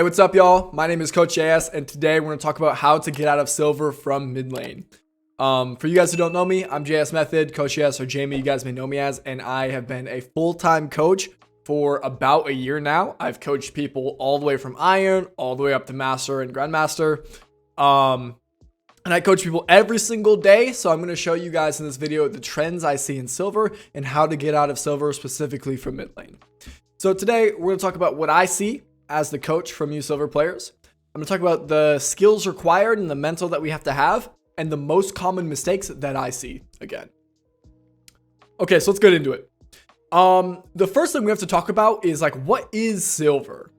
Hey, what's up, y'all? My name is Coach JS, and today we're going to talk about how to get out of silver from mid lane. For you guys who don't know me, I'm JS Method, Coach JS, or Jamie, you guys may know me as, and I have been a full-time coach for about a year now. I've coached people all the way from Iron, all the way up to Master and Grandmaster. And I coach people every single day, so I'm going to show you guys in this video the trends I see in silver and how to get out of silver specifically from mid lane. So today, we're going to talk about what I see as the coach from you silver players. I'm going to talk about the skills required and the mental that we have to have and the most common mistakes that I see again. Okay, so let's get into it. The first thing we have to talk about is like, what is silver?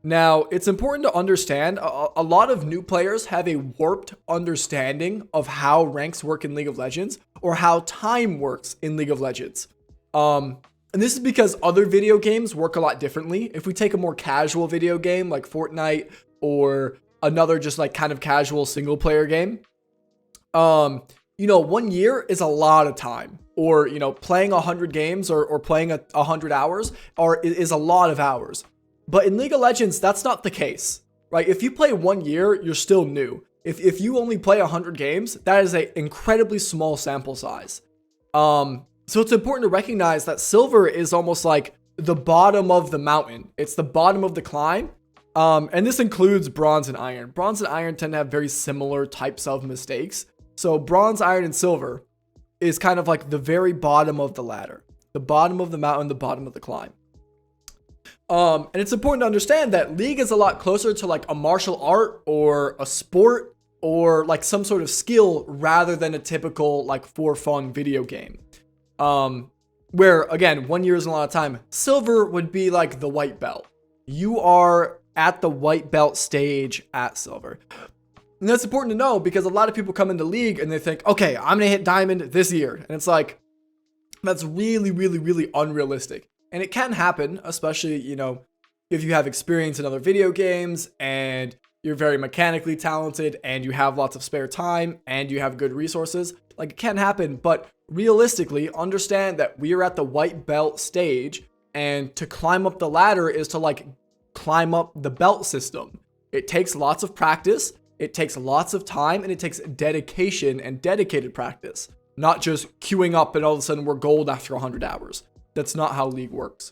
Now, it's important to understand a lot of new players have a warped understanding of how ranks work in League of Legends or how time works in League of Legends. And this is because other video games work a lot differently. If we take a more casual video game like Fortnite or another just like kind of casual single player game, 1 year is a lot of time. Or, playing 100 games or playing 100 hours is a lot of hours. But in League of Legends, that's not the case, right? If you play 1 year, you're still new. If you only play 100 games, that is an incredibly small sample size. So it's important to recognize that silver is almost like the bottom of the mountain. It's the bottom of the climb. And this includes bronze and iron. Bronze and iron tend to have very similar types of mistakes. So bronze, iron, and silver is kind of like the very bottom of the ladder, the bottom of the mountain, the bottom of the climb. And it's important to understand that League is a lot closer to like a martial art or a sport or like some sort of skill rather than a typical like for fun video game. Where again, 1 year isn't a lot of time. Silver would be like the white belt. You are at the white belt stage at silver. And that's important to know because a lot of people come into League and they think, okay, I'm going to hit diamond this year. And it's like, that's really, really, really unrealistic. And it can happen, especially, if you have experience in other video games and you're very mechanically talented and you have lots of spare time and you have good resources. Like, it can happen, but realistically, understand that we are at the white belt stage, and to climb up the ladder is to like climb up the belt system. It takes lots of practice, it takes lots of time, and it takes dedication and dedicated practice, not just queuing up and all of a sudden we're gold after 100 hours. That's not how League works.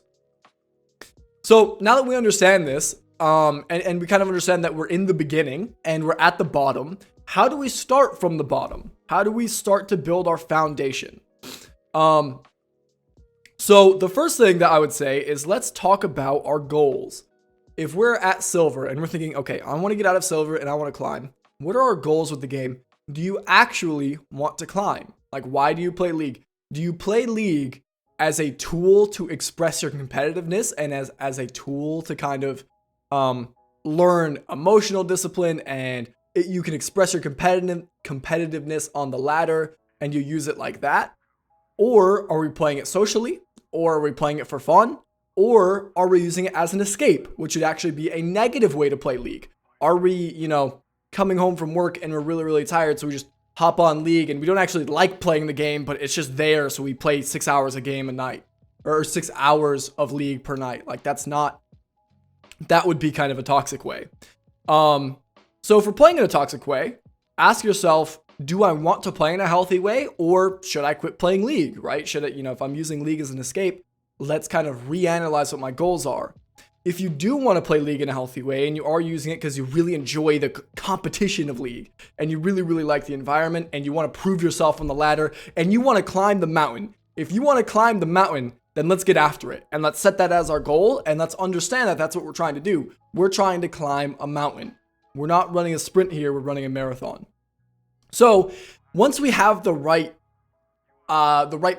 So now that we understand this, and we kind of understand that we're in the beginning and we're at the bottom, how do we start from the bottom? How do we start to build our foundation? So the first thing that I would say is let's talk about our goals. If we're at silver and we're thinking, okay, I want to get out of silver and I want to climb. What are our goals with the game? Do you actually want to climb? Like, why do you play League? Do you play League as a tool to express your competitiveness and as a tool to kind of learn emotional discipline and you can express your competitiveness on the ladder and you use it like that? Or are we playing it socially? Or are we playing it for fun? Or are we using it as an escape, which would actually be a negative way to play League? Are we, coming home from work and we're really, really tired, so we just hop on League and we don't actually like playing the game, but it's just there, so we play 6 hours a game a night or 6 hours of League per night? Like, that would be kind of a toxic way. So if we're playing in a toxic way, ask yourself, do I want to play in a healthy way, or should I quit playing League, right? Should I, if I'm using League as an escape, let's kind of reanalyze what my goals are. If you do want to play League in a healthy way and you are using it because you really enjoy the competition of League and you really, really like the environment and you want to prove yourself on the ladder and you want to climb the mountain, if you want to climb the mountain, then let's get after it and let's set that as our goal and let's understand that that's what we're trying to do. We're trying to climb a mountain. We're not running a sprint here, we're running a marathon. So once we have the right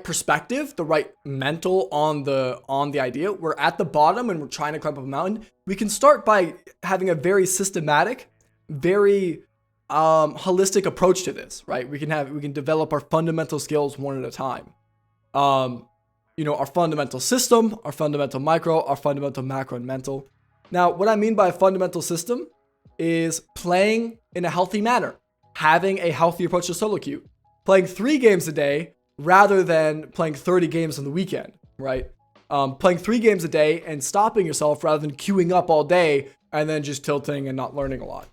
perspective, the right mental on the idea, we're at the bottom and we're trying to climb up a mountain. We can start by having a very systematic, very holistic approach to this, right? We can develop our fundamental skills one at a time. Our fundamental system, our fundamental micro, our fundamental macro and mental. Now, what I mean by a fundamental system is playing in a healthy manner, having a healthy approach to solo queue, playing 3 games a day rather than playing 30 games on the weekend, right? Playing 3 games a day and stopping yourself rather than queuing up all day and then just tilting and not learning a lot.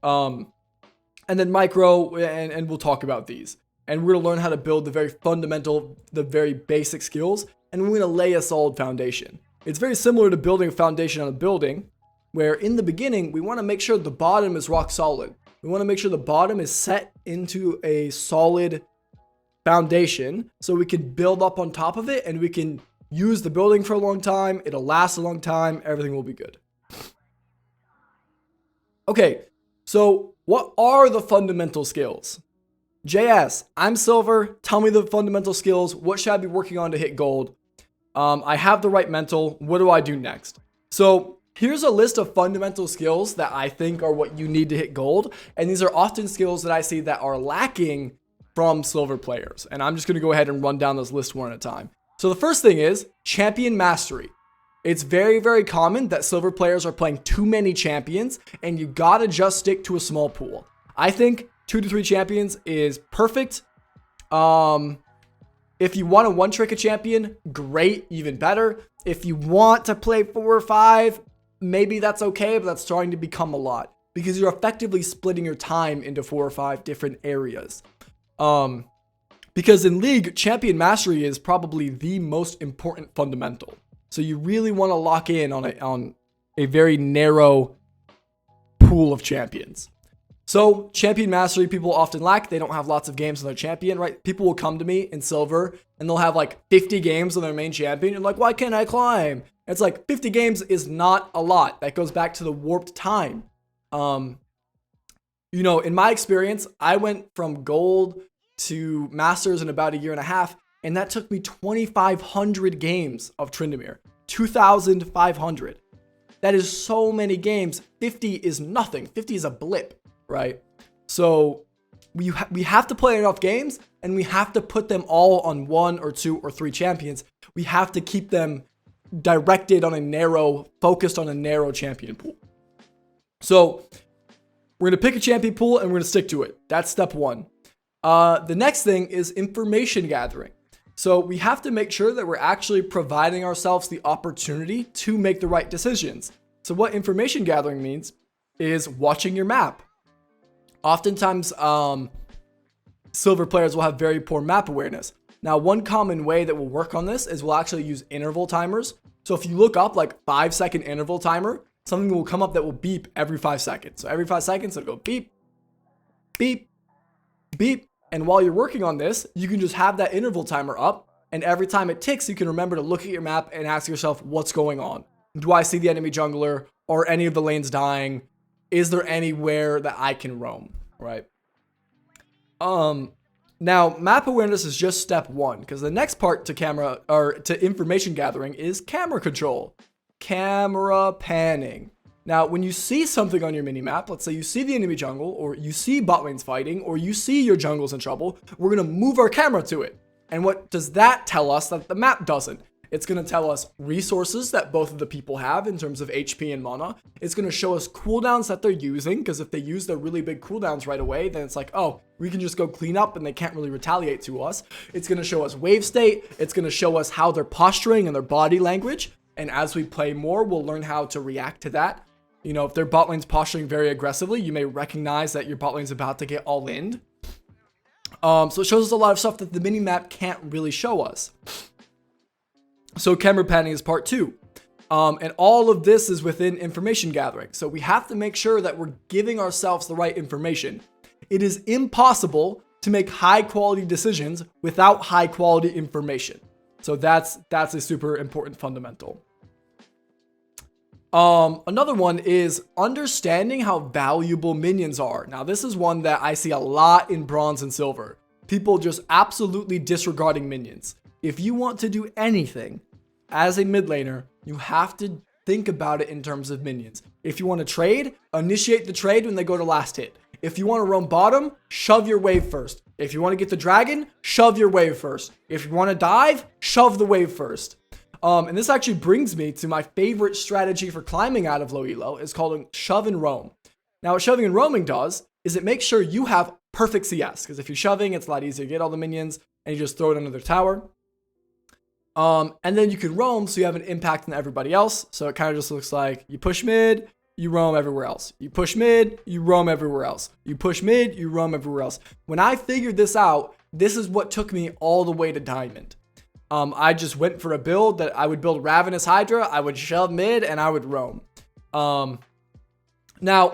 And then micro, and we'll talk about these. And we're going to learn how to build the very fundamental, the very basic skills, and we're going to lay a solid foundation. It's very similar to building a foundation on a building, where in the beginning, we want to make sure the bottom is rock solid. We want to make sure the bottom is set into a solid foundation so we can build up on top of it and we can use the building for a long time. It'll last a long time. Everything will be good. Okay, so what are the fundamental skills? JS, I'm silver. Tell me the fundamental skills. What should I be working on to hit gold? I have the right mental. What do I do next? So here's a list of fundamental skills that I think are what you need to hit gold. And these are often skills that I see that are lacking from silver players. And I'm just going to go ahead and run down this list one at a time. So the first thing is champion mastery. It's very, very common that silver players are playing too many champions and you got to just stick to a small pool. I think 2 to 3 champions is perfect. If you want to one trick a champion, great, even better. If you want to play 4 or 5, maybe that's okay, but that's starting to become a lot because you're effectively splitting your time into 4 or 5 different areas. Because in League, champion mastery is probably the most important fundamental. So you really want to lock in on a very narrow pool of champions. So champion mastery, people often lack. They don't have lots of games on their champion, right? People will come to me in silver and they'll have like 50 games on their main champion. And like, why can't I climb? It's like 50 games is not a lot. That goes back to the warped time. You know, in my experience, I went from gold to masters in about a year and a half. And that took me 2,500 games of TRYND. 2,500. That is so many games. 50 is nothing. 50 is a blip, right? So we have to play enough games and we have to put them all on 1 or 2 or 3 champions. We have to keep them directed on a narrow, focused on a narrow champion pool. So we're going to pick a champion pool and we're going to stick to it. That's step 1. The next thing is information gathering. So we have to make sure that we're actually providing ourselves the opportunity to make the right decisions. So what information gathering means is watching your map. Oftentimes, silver players will have very poor map awareness. Now, one common way that we'll work on this is we'll actually use interval timers. So if you look up like 5-second interval timer, something will come up that will beep every 5 seconds. So every 5 seconds, it'll go beep, beep, beep. And while you're working on this, you can just have that interval timer up. And every time it ticks, you can remember to look at your map and ask yourself, what's going on? Do I see the enemy jungler? Or any of the lanes dying? Is there anywhere that I can roam? Right? Now, map awareness is just step 1. Because the next part to information gathering is camera control. Camera panning. Now, when you see something on your mini-map, let's say you see the enemy jungle, or you see bot lanes fighting, or you see your jungle's in trouble, we're going to move our camera to it. And what does that tell us that the map doesn't? It's going to tell us resources that both of the people have in terms of HP and mana. It's going to show us cooldowns that they're using, because if they use their really big cooldowns right away, then it's like, oh, we can just go clean up and they can't really retaliate to us. It's going to show us wave state. It's going to show us how they're posturing and their body language. And as we play more, we'll learn how to react to that. You know, if their bot lane's posturing very aggressively, you may recognize that your bot lane's about to get all in. So it shows us a lot of stuff that the mini-map can't really show us. So camera panning is part 2. And all of this is within information gathering. So we have to make sure that we're giving ourselves the right information. It is impossible to make high quality decisions without high quality information. So that's a super important fundamental. Another one is understanding how valuable minions are. Now, this is one that I see a lot in bronze and silver. People just absolutely disregarding minions. If you want to do anything as a mid laner, you have to think about it in terms of minions. If you want to trade, initiate the trade when they go to last hit. If you want to roam bottom, shove your wave first. If you want to get the dragon, shove your wave first. If you want to dive, shove the wave first. And this actually brings me to my favorite strategy for climbing out of low elo. It's called shove and roam. Now, what shoving and roaming does is it makes sure you have perfect CS. Because if you're shoving, it's a lot easier to get all the minions and you just throw it under their tower. And then you can roam so you have an impact on everybody else. So it kind of just looks like you push mid, you roam everywhere else. You push mid, you roam everywhere else. You push mid, you roam everywhere else. When I figured this out, this is what took me all the way to diamond. I just went for a build that I would build Ravenous Hydra, I would shove mid, and I would roam. Now,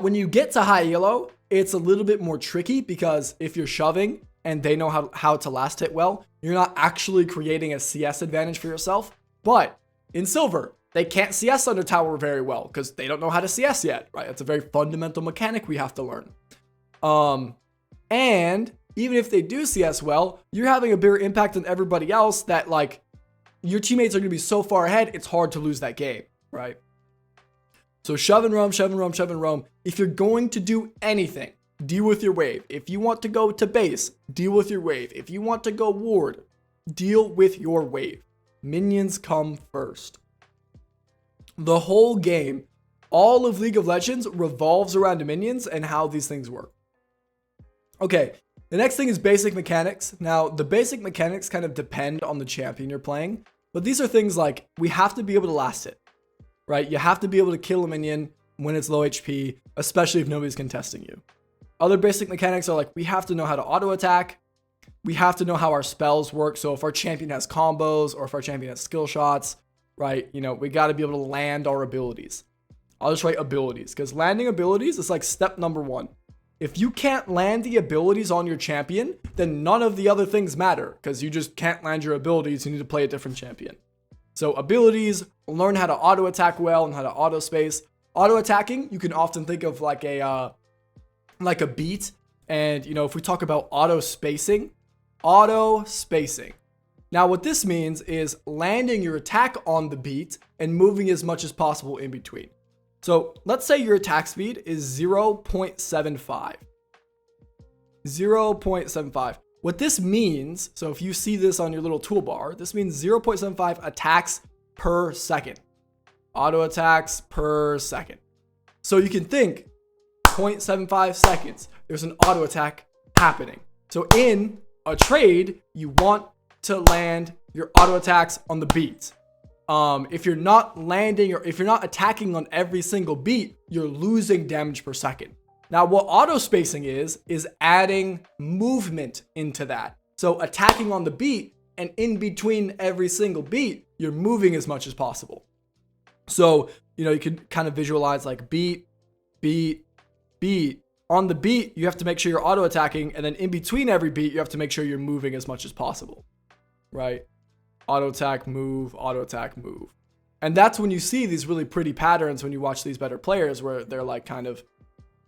when you get to high elo, it's a little bit more tricky because if you're shoving and they know how to last hit well, you're not actually creating a CS advantage for yourself. But in silver, they can't CS under tower very well because they don't know how to CS yet, right? That's a very fundamental mechanic we have to learn. And even if they do CS well, you're having a bigger impact on everybody else that like your teammates are going to be so far ahead, it's hard to lose that game, right? So shove and roam, shove and roam, shove and roam. If you're going to do anything, deal with your wave. If you want to go to base, deal with your wave. If you want to go ward, deal with your wave. Minions come first. The whole game, all of League of Legends revolves around minions and how these things work. Okay, the next thing is basic mechanics. Now, the basic mechanics kind of depend on the champion you're playing, but these are things like we have to be able to last it, right? You have to be able to kill a minion when it's low HP, especially if nobody's contesting you. Other basic mechanics are like we have to know how to auto attack. We have to know how our spells work. So if our champion has combos or if our champion has skill shots, right? You know, we got to be able to land our abilities. I'll just write abilities because landing abilities is like step number one. If you can't land the abilities on your champion, then none of the other things matter because you just can't land your abilities. You need to play a different champion. So abilities, learn how to auto attack well and how to auto space. Auto attacking, you can often think of like a beat. And, you know, if we talk about auto spacing. Now, what this means is landing your attack on the beat and moving as much as possible in between. So let's say your attack speed is 0.75. 0.75. What this means, so if you see this on your little toolbar, this means 0.75 attacks per second. Auto attacks per second. So you can think 0.75 seconds, there's an auto attack happening. So in a trade, you want to land your auto attacks on the beat. If you're not landing or if you're not attacking on every single beat, you're losing damage per second. Now, what auto spacing is adding movement into that. So attacking on the beat and in between every single beat, you're moving as much as possible. So, you know, you could kind of visualize like beat, beat, beat. On the beat, you have to make sure you're auto attacking. And then in between every beat, you have to make sure you're moving as much as possible, right? Auto attack, move, auto attack, move. And that's when you see these really pretty patterns when you watch these better players where they're like kind of,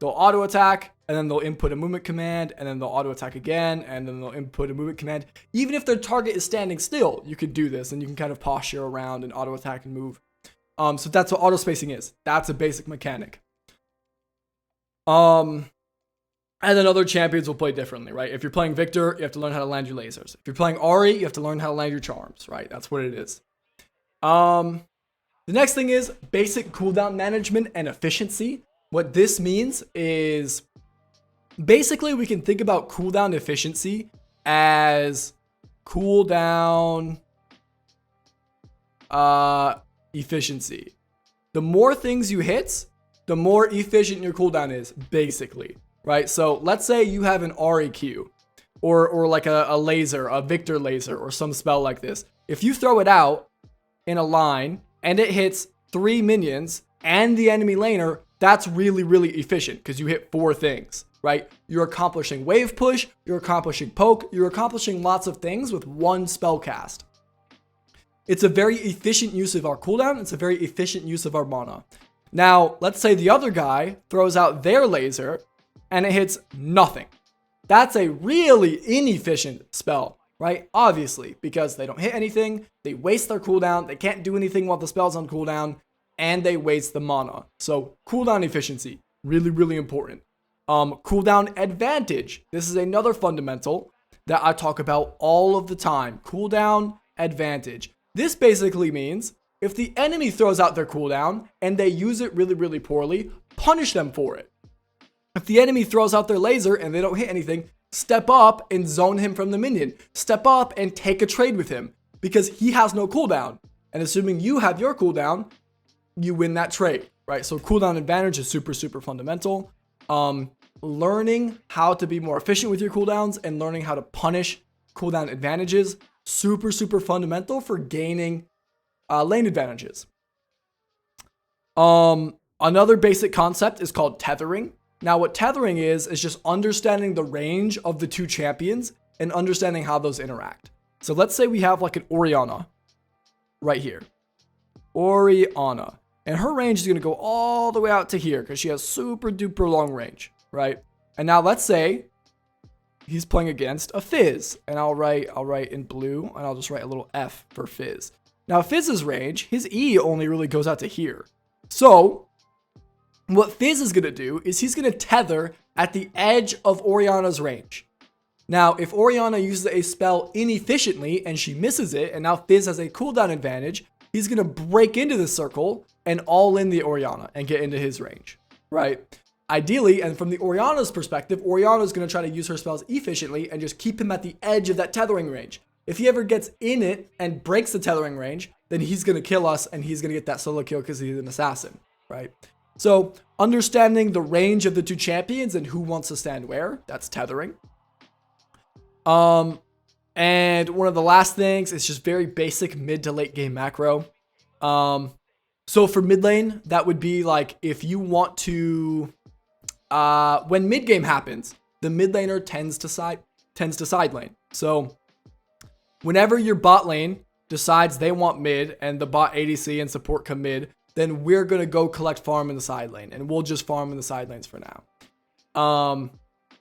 they'll auto attack and then they'll input a movement command and then they'll auto attack again and then they'll input a movement command. Even if their target is standing still, you could do this and you can kind of posture around and auto attack and move. So that's what auto spacing is. That's a basic mechanic. And then other champions will play differently, right? If you're playing Victor, you have to learn how to land your lasers. If you're playing Ahri, you have to learn how to land your charms, right? That's what it is. The next thing is basic cooldown management and efficiency. What this means is basically we can think about cooldown efficiency as cooldown efficiency. The more things you hit, the more efficient your cooldown is, basically. Right, so let's say you have an Ahri Q or like a laser, a Victor laser or some spell like this. If you throw it out in a line and it hits 3 minions and the enemy laner, that's really, really efficient because you hit 4 things, right? You're accomplishing wave push, you're accomplishing poke, you're accomplishing lots of things with one spell cast. It's a very efficient use of our cooldown. It's a very efficient use of our mana. Now, let's say the other guy throws out their laser and it hits nothing. That's a really inefficient spell, right? Obviously, because they don't hit anything, they waste their cooldown, they can't do anything while the spell's on cooldown, and they waste the mana. So cooldown efficiency, really, really important. Cooldown advantage. This is another fundamental that I talk about all of the time. Cooldown advantage. This basically means if the enemy throws out their cooldown and they use it really, really poorly, punish them for it. If the enemy throws out their laser and they don't hit anything, step up and zone him from the minion. Step up and take a trade with him because he has no cooldown. And assuming you have your cooldown, you win that trade. right? So cooldown advantage is super, super fundamental. Learning how to be more efficient with your cooldowns and learning how to punish cooldown advantages, super, super fundamental for gaining lane advantages. Another basic concept is called tethering. Now, what tethering is just understanding the range of the two champions and understanding how those interact. So let's say we have like an Orianna right here. Orianna. And her range is going to go all the way out to here because she has super duper long range, right? And now let's say he's playing against a Fizz. And I'll write in blue and I'll just write a little F for Fizz. Now Fizz's range, his E only really goes out to here. So what Fizz is going to do is he's going to tether at the edge of Orianna's range. Now, if Orianna uses a spell inefficiently and she misses it, and now Fizz has a cooldown advantage, he's going to break into the circle and all in the Orianna and get into his range, right? Ideally, and from the Orianna's perspective, Orianna is going to try to use her spells efficiently and just keep him at the edge of that tethering range. If he ever gets in it and breaks the tethering range, then he's going to kill us and he's going to get that solo kill because he's an assassin, right? So understanding the range of the two champions and who wants to stand where, that's tethering. And one of the last things is just very basic mid to late game macro. So for mid lane, that would be like if you want to, when mid game happens, the mid laner tends to side lane. So whenever your bot lane decides they want mid and the bot ADC and support come mid, then we're going to go collect farm in the side lane and we'll just farm in the side lanes for now.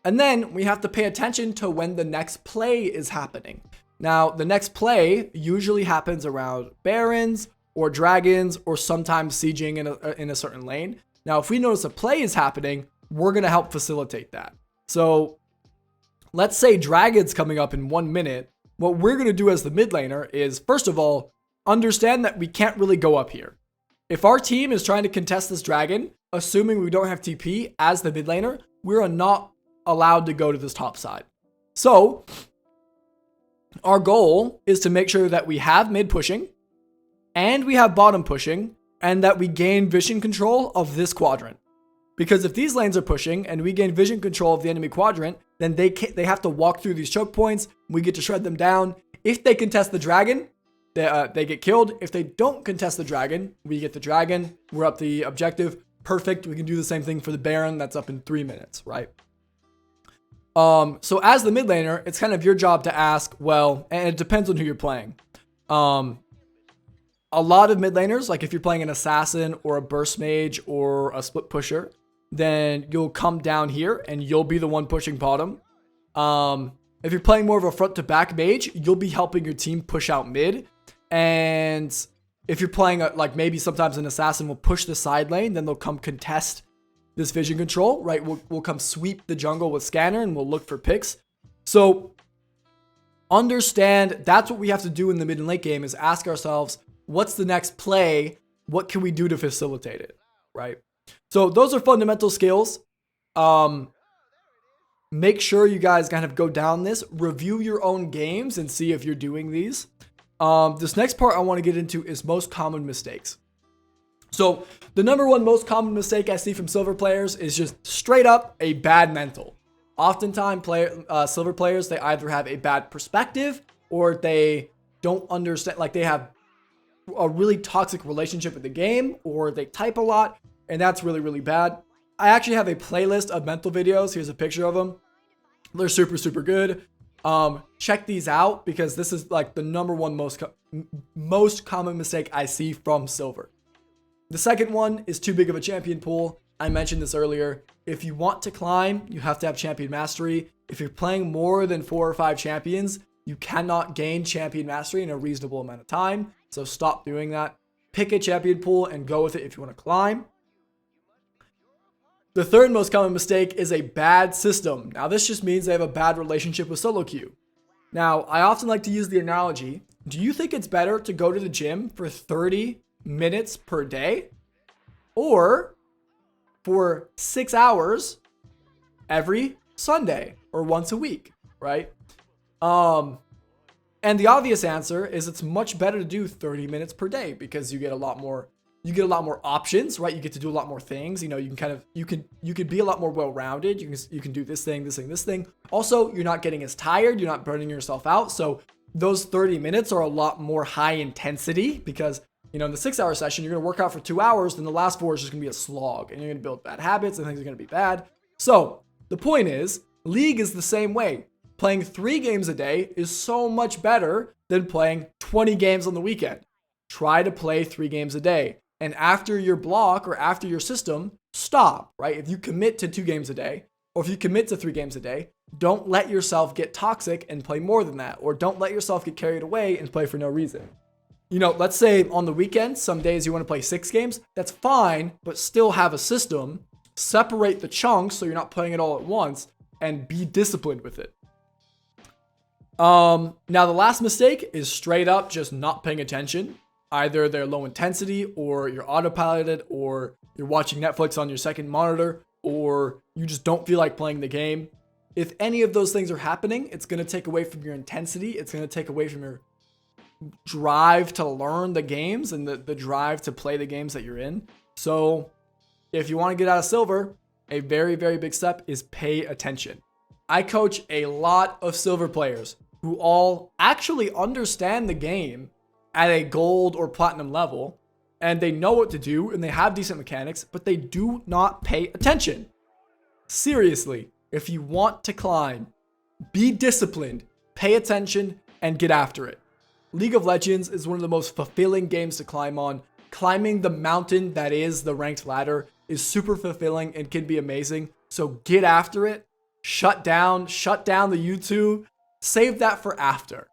And then we have to pay attention to when the next play is happening. Now, the next play usually happens around Barons or Dragons or sometimes sieging in a certain lane. Now, if we notice a play is happening, we're going to help facilitate that. So let's say Dragon's coming up in 1 minute. What we're going to do as the mid laner is, first of all, understand that we can't really go up here. If our team is trying to contest this dragon, assuming we don't have TP as the mid laner, we're not allowed to go to this top side. So our goal is to make sure that we have mid pushing and we have bottom pushing and that we gain vision control of this quadrant. Because if these lanes are pushing and we gain vision control of the enemy quadrant, then they have to walk through these choke points. We get to shred them down. If they contest the dragon, they get killed. If they don't contest the dragon, we get the dragon. We're up the objective. Perfect. We can do the same thing for the Baron. That's up in 3 minutes, right? So as the mid laner, it's kind of your job to ask, well, and it depends on who you're playing. A lot of mid laners, like if you're playing an assassin or a burst mage or a split pusher, then you'll come down here and you'll be the one pushing bottom. If you're playing more of a front to back mage, you'll be helping your team push out mid. And if you're playing like maybe sometimes an assassin will push the side lane, then they'll come contest this vision control, right? We'll come sweep the jungle with scanner and we'll look for picks. So understand that's what we have to do in the mid and late game is ask ourselves, what's the next play? What can we do to facilitate it, right? So those are fundamental skills. Make sure you guys kind of go down this, review your own games and see if you're doing these. This next part I want to get into is most common mistakes. So the number one most common mistake I see from silver players is just straight up a bad mental. Oftentimes silver players, they either have a bad perspective or they don't understand, like they have a really toxic relationship with the game or they type a lot and that's really, really bad. I actually have a playlist of mental videos. Here's a picture of them. They're super, super good. Check these out because this is like the number one most common mistake I see from silver. The second one is too big of a champion pool. I mentioned this earlier. If you want to climb, you have to have champion mastery. If you're playing more than 4 or 5 champions, you cannot gain champion mastery in a reasonable amount of time. So stop doing that. Pick a champion pool and go with it if you want to climb. The third most common mistake is a bad system. Now this just means they have a bad relationship with solo queue. Now I often like to use the analogy, do you think it's better to go to the gym for 30 minutes per day or for 6 hours every Sunday or once a week, right? And the obvious answer is it's much better to do 30 minutes per day because you get a lot more you get a lot more options, right? You get to do a lot more things. You know, you can kind of, you could be a lot more well-rounded. You can do this thing, this thing, this thing. Also, you're not getting as tired. You're not burning yourself out. So those 30 minutes are a lot more high intensity because, you know, in the 6-hour session, you're going to work out for 2 hours. Then the last 4 is just going to be a slog and you're going to build bad habits and things are going to be bad. So the point is, League is the same way. Playing 3 games a day is so much better than playing 20 games on the weekend. Try to play 3 games a day. And after your block or after your system, stop, right? If you commit to 2 games a day, or if you commit to 3 games a day, don't let yourself get toxic and play more than that. Or don't let yourself get carried away and play for no reason. You know, let's say on the weekend, some days you want to play 6 games. That's fine, but still have a system. Separate the chunks so you're not playing it all at once and be disciplined with it. Now the last mistake is straight up just not paying attention. Either they're low intensity or you're autopiloted or you're watching Netflix on your second monitor or you just don't feel like playing the game. If any of those things are happening, it's going to take away from your intensity. It's going to take away from your drive to learn the games and the drive to play the games that you're in. So if you want to get out of silver, a very, very big step is pay attention. I coach a lot of silver players who all actually understand the game at a gold or platinum level, and they know what to do and they have decent mechanics, but they do not pay attention. Seriously, if you want to climb, be disciplined, pay attention, and get after it. League of Legends is one of the most fulfilling games to climb on. Climbing the mountain that is the ranked ladder is super fulfilling and can be amazing. So get after it. Shut down the YouTube. Save that for after.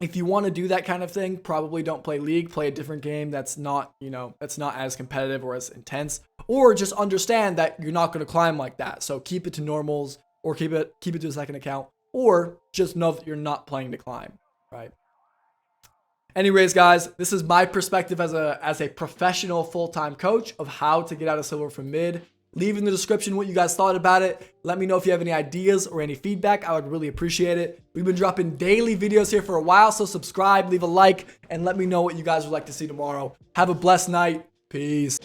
If you want to do that kind of thing, probably don't play League. Play a different game that's not, you know, that's not as competitive or as intense. Or just understand that you're not going to climb like that. So keep it to normals or keep it to a second account. Or just know that you're not playing to climb, right? Anyways, guys, this is my perspective as a professional full-time coach of how to get out of silver from mid. Leave in the description what you guys thought about it. Let me know if you have any ideas or any feedback. I would really appreciate it. We've been dropping daily videos here for a while, so subscribe, leave a like, and let me know what you guys would like to see tomorrow. Have a blessed night. Peace.